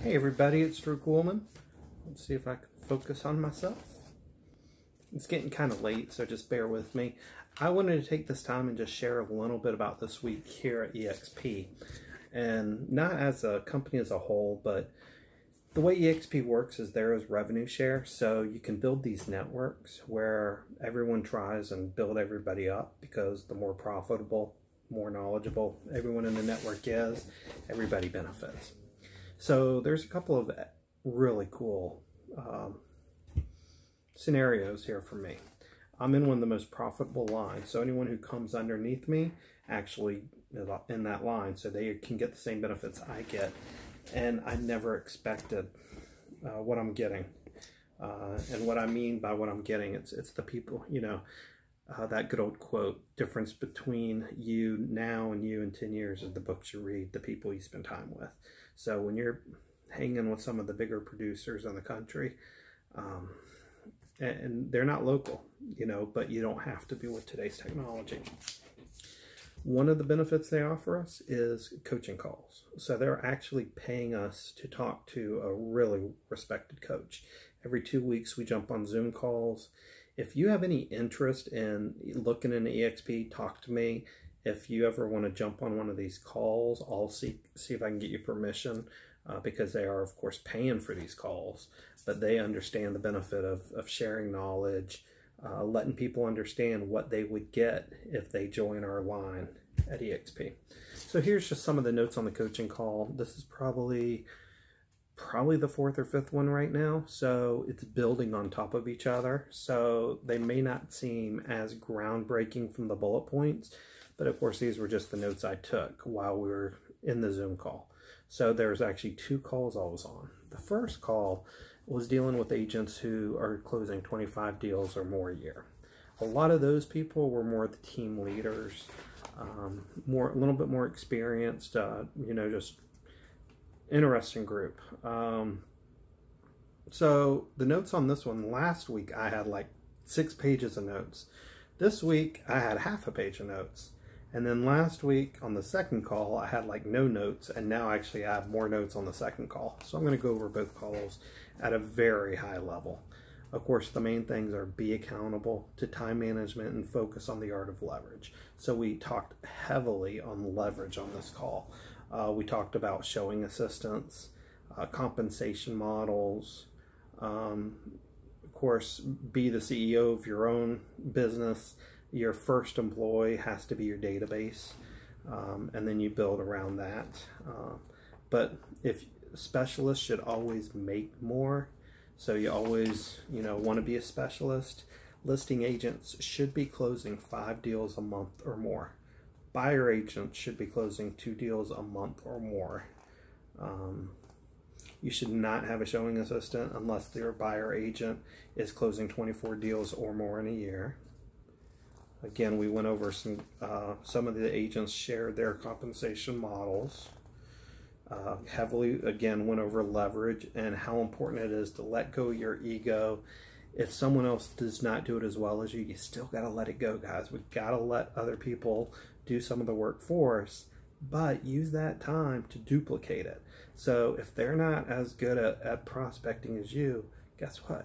Hey everybody, it's Drew Kuhlmann. Let's see if I can focus on myself. It's getting kind of late, so just bear with me. I wanted to take this time and just share a little bit about this week here at EXP. And not as a company as a whole, but the way EXP works is there is revenue share. So you can build these networks where everyone tries and build everybody up, because the more profitable, more knowledgeable everyone in the network is, everybody benefits. So there's a couple of really cool scenarios here for me. I'm in one of the most profitable lines, so anyone who comes underneath me actually is in that line, so they can get the same benefits I get. And I never expected what I'm getting. And what I mean by what I'm getting, it's the people, you know, that good old quote, difference between you now and you in 10 years is the books you read, the people you spend time with. So when you're hanging with some of the bigger producers in the country, and they're not local, you know, but you don't have to be with today's technology. One of the benefits they offer us is coaching calls. So they're actually paying us to talk to a really respected coach. Every 2 weeks we jump on Zoom calls. If you have any interest in looking into EXP, talk to me. If you ever want to jump on one of these calls, I'll see if I can get you permission, because they are, of course, paying for these calls. But they understand the benefit of sharing knowledge, letting people understand what they would get if they join our line at EXP. So here's just some of the notes on the coaching call. This is probably the fourth or fifth one right now, so it's building on top of each other. So they may not seem as groundbreaking from the bullet points, but of course these were just the notes I took while we were in the Zoom call. So there's actually 2 calls I was on. The first call was dealing with agents who are closing 25 deals or more a year. A lot of those people were more the team leaders, a little bit more experienced, you know, just interesting group. So the notes on this one, last week I had like 6 pages of notes. This week I had half a page of notes. And then last week on the second call, I had like no notes, and now actually I have more notes on the second call. So I'm going to go over both calls at a very high level. Of course, the main things are be accountable to time management and focus on the art of leverage. So we talked heavily on leverage on this call. We talked about showing assistance, compensation models, of course, be the CEO of your own business. Your first employee has to be your database, and then you build around that. But if specialists should always make more, so you always, you know, want to be a specialist. Listing agents should be closing 5 deals a month or more. Buyer agents should be closing 2 deals a month or more. You should not have a showing assistant unless their buyer agent is closing 24 deals or more in a year. Again, we went over some of the agents shared their compensation models. Heavily, again, went over leverage and how important it is to let go of your ego. If someone else does not do it as well as you, you still got to let it go, guys. We got to let other people do some of the work for us, but use that time to duplicate it. So if they're not as good at prospecting as you, guess what?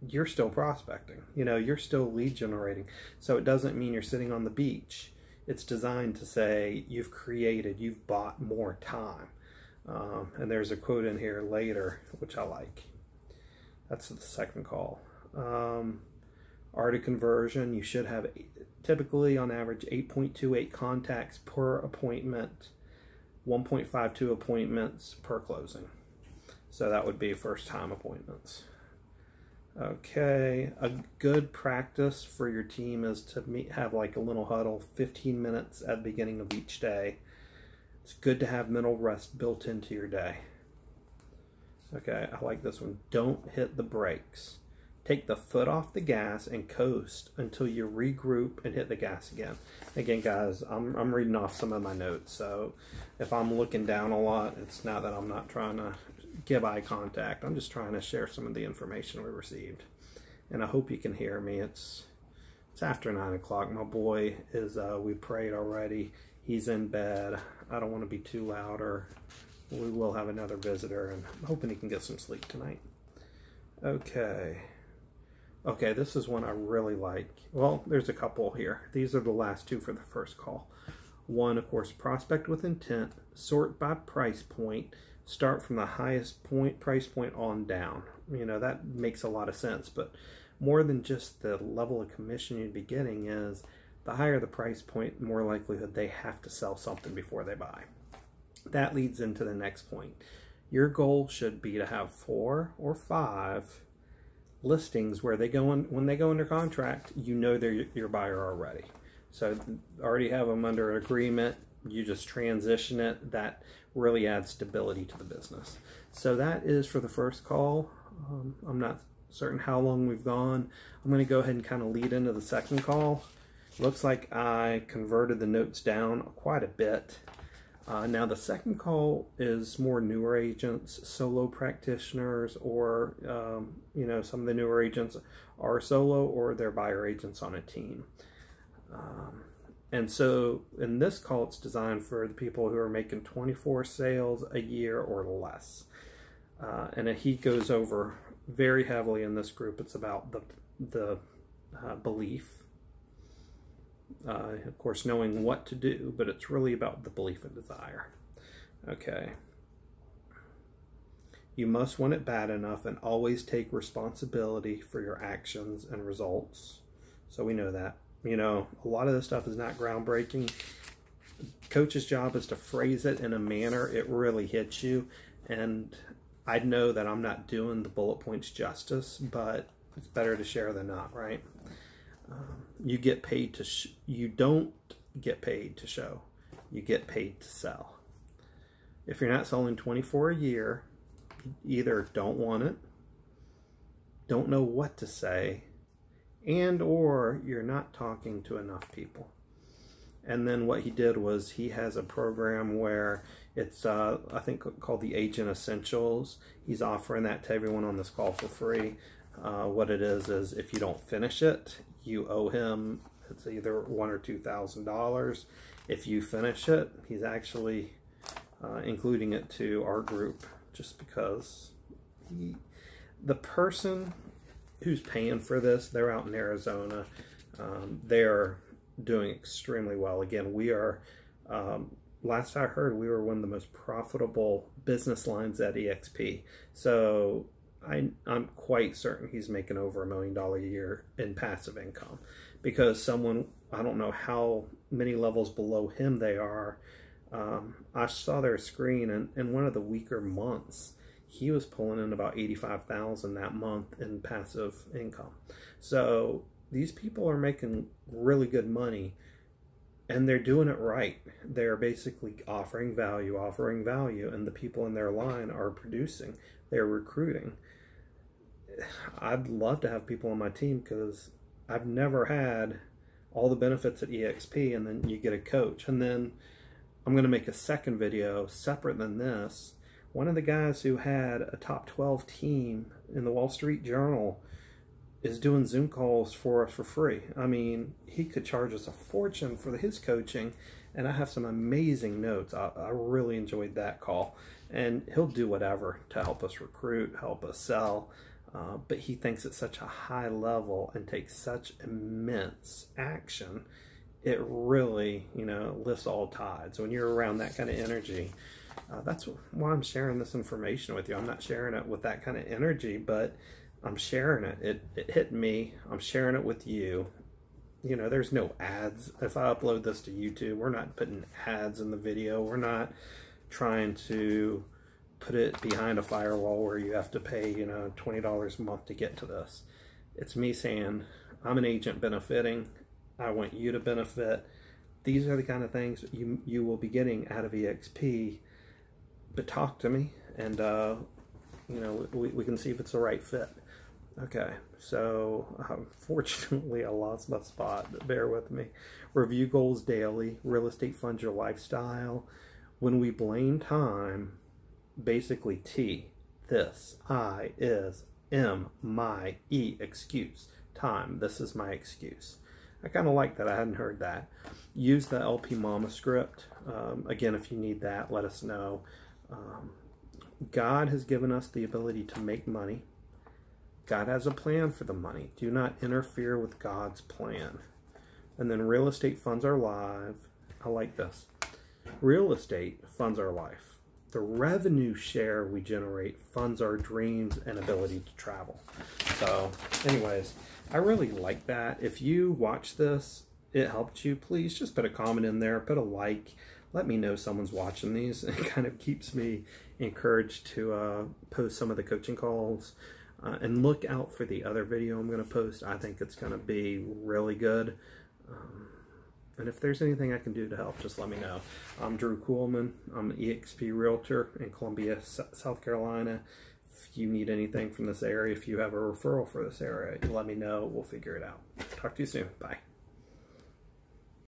You're still prospecting. You know, you're still lead generating. So it doesn't mean you're sitting on the beach. It's designed to say you've bought more time. And there's a quote in here later, which I like. That's the second call. Art of conversion, you should have typically on average 8.28 contacts per appointment, 1.52 appointments per closing. So that would be first time appointments. Okay, a good practice for your team is to have like a little huddle, 15 minutes at the beginning of each day. It's good to have mental rest built into your day. Okay, I like this one. Don't hit the brakes. Take the foot off the gas and coast until you regroup and hit the gas again. Again, guys, I'm reading off some of my notes, so if I'm looking down a lot, it's not that I'm not trying to give eye contact. I'm just trying to share some of the information we received. And I hope you can hear me. It's after 9 o'clock. My boy is, we prayed already. He's in bed. I don't want to be too loud or we will have another visitor, and I'm hoping he can get some sleep tonight. Okay. Okay, this is one I really like. Well, there's a couple here. These are the last two for the first call. One, of course, prospect with intent, sort by price point, start from the highest price point on down. You know, that makes a lot of sense, but more than just the level of commission you'd be getting is the higher the price point, more likelihood they have to sell something before they buy. That leads into the next point. Your goal should be to have 4 or 5 listings where they go in, when they go under contract, you know they're your buyer already. So already have them under agreement, you just transition it. That really adds stability to the business. So that is for the first call. I'm not certain how long we've gone. I'm going to go ahead and kind of lead into the second call. Looks like I converted the notes down quite a bit. Now the second call is more newer agents, solo practitioners, or you know, some of the newer agents are solo or they're buyer agents on a team. And so in this call, it's designed for the people who are making 24 sales a year or less. And he goes over very heavily in this group. It's about the belief. Of course, knowing what to do, but it's really about the belief and desire. Okay. You must want it bad enough and always take responsibility for your actions and results. So we know that. You know, a lot of this stuff is not groundbreaking. Coach's job is to phrase it in a manner it really hits you. And I know that I'm not doing the bullet points justice, but it's better to share than not, right? You get paid to you don't get paid to show, you get paid to sell. If you're not selling 24 a year, you either don't want it, don't know what to say, and or you're not talking to enough people. And then what he did was he has a program where it's I think called the Agent Essentials. He's offering that to everyone on this call for free. What it is if you don't finish it, you owe him, it's either $1,000 or $2,000. If you finish it, he's actually including it to our group, just because the person who's paying for this, they're out in Arizona. They're doing extremely well. Again, we are, last I heard, we were one of the most profitable business lines at EXP. So I'm quite certain he's making over $1 million a year in passive income, because someone, I don't know how many levels below him they are. I saw their screen, and in one of the weaker months, he was pulling in about $85,000 that month in passive income. So these people are making really good money, and they're doing it right. They're basically offering value, and the people in their line are producing. They're recruiting. I'd love to have people on my team, because I've never had all the benefits at EXP, and then you get a coach. And then I'm going to make a second video separate than this. One of the guys who had a top 12 team in the Wall Street Journal is doing Zoom calls for us for free. I mean, he could charge us a fortune for his coaching, and I have some amazing notes. I really enjoyed that call, and he'll do whatever to help us recruit, help us sell, but he thinks at such a high level and takes such immense action. It really, you know, lifts all tides. When you're around that kind of energy, that's why I'm sharing this information with you. I'm not sharing it with that kind of energy, but I'm sharing it. It hit me. I'm sharing it with you. You know, there's no ads. If I upload this to YouTube, we're not putting ads in the video. We're not trying to put it behind a firewall where you have to pay, you know, $20 a month to get to this. It's me saying, I'm an agent benefiting. I want you to benefit. These are the kind of things you will be getting out of EXP. But talk to me, and you know, we can see if it's the right fit. Okay, so unfortunately I lost my spot, but bear with me. Review goals daily. Real estate funds your lifestyle. When we blame time, basically T, this, I, is, M, my, E, excuse. Time, this is my excuse. I kind of like that. I hadn't heard that. Use the LP Mama script. Again, if you need that, let us know. God has given us the ability to make money. God has a plan for the money. Do not interfere with God's plan. And then real estate funds our life. I like this. Real estate funds our life. The revenue share we generate funds our dreams and ability to travel. So anyways, I really like that. If you watch this, it helped you, please just put a comment in there, put a like. Let me know someone's watching these. It kind of keeps me encouraged to post some of the coaching calls. And look out for the other video I'm going to post. I think it's going to be really good. And if there's anything I can do to help, just let me know. I'm Drew Kuhlmann. I'm an eXp Realtor in Columbia, South Carolina. If you need anything from this area, if you have a referral for this area, let me know. We'll figure it out. Talk to you soon. Bye.